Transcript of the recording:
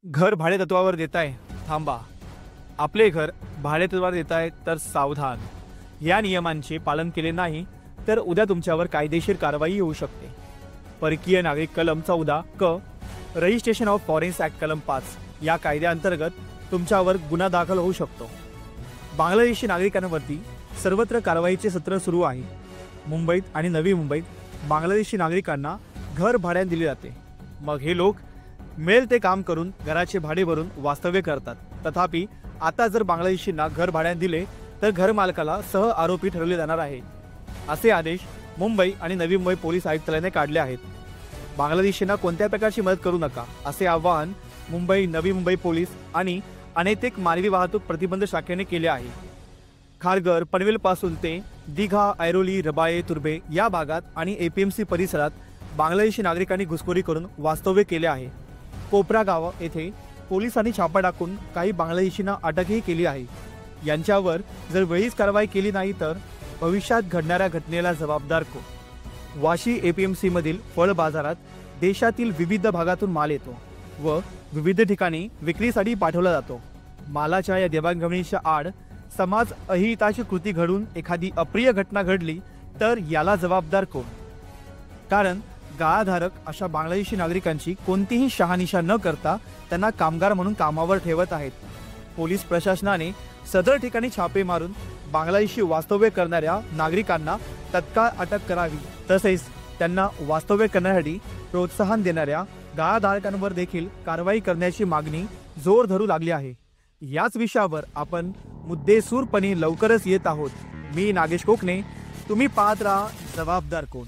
घर भाडेतत्वावर देताय, थांबा. आपले घर भाडेतत्वावर देताय तर सावधान. या नियमांचे पालन केले नाही तर उद्या तुमच्यावर कायदेशीर कारवाई होऊ शकते. परकीय नागरिक कलम 14 क, रजिस्ट्रेशन ऑफ फॉरेन्स ॲक्ट कलम 5 या कायद्याअंतर्गत तुमच्यावर गुन्हा दाखल होऊ शकतो. बांगलादेशी नागरिकांवरती सर्वत्र कारवाईचे सत्र सुरू आहे. मुंबईत आणि नवी मुंबईत बांगलादेशी नागरिकांना घर भाड्याने दिले जाते. मग हे लोक मिळेल ते काम करून घराचे भाडे भरून वास्तव्य करतात. तथापि आता जर बांगलादेशींना घर भाड्याने दिले तर घरमालकाला सह आरोपी ठरवले जाणार आहे. असे आदेश मुंबई आणि नवी मुंबई पोलीस आयुक्तालयाने काढले आहेत. बांगलादेशींना कोणत्या प्रकारची मदत करू नका असे आवाहन मुंबई, नवी मुंबई पोलीस आणि अनैतिक मानवी वाहतूक प्रतिबंध शाखेने केले आहे. खारघर, पनवेलपासून ते दिघा, ऐरोली, रबाळे, तुर्भे या भागात आणि एपीएमसी परिसरात बांगलादेशी नागरिकांनी घुसखोरी करून वास्तव्य केले आहे. कोपरा गाव येथे पोलिसांनी छापा टाकून काही बांगलादेशींना अटकही केली आहे. यांच्यावर जर वेळीच कारवाई केली नाही तर भविष्यात घडणाऱ्या घटनेला जबाबदार कोण? वाशी एपीएमसी मधील फळ बाजारात देशातील विविध भागातून माल येतो व विविध ठिकाणी विक्रीसाठी पाठवला जातो. मालाच्या या देवाणघेवाणीच्या आड समाज अहिताची कृती घडून एखादी अप्रिय घटना घडली तर याला जबाबदार कोण? कारण गाळाधारक अशा बांगलादेशी नागरिकांची कोणतीही शहानिशा न करता त्यांना कामगार म्हणून कामावर ठेवत आहेत. पोलीस प्रशासनाने सदर ठिकाणी छापे मारून बांगलादेशी वास्तव्य करणाऱ्या नागरिकांना तत्काळ अटक करावी. तसेच त्यांना वास्तव्य करण्यासाठी प्रोत्साहन देणाऱ्या गाळाधारकांवर देखील कारवाई करण्याची मागणी जोर धरू लागली आहे. याच विषयावर आपण मुद्देसूरपणे लवकरच येत आहोत. मी नागेश कोकणे. तुम्ही पाहत राहा जबाबदार कोण.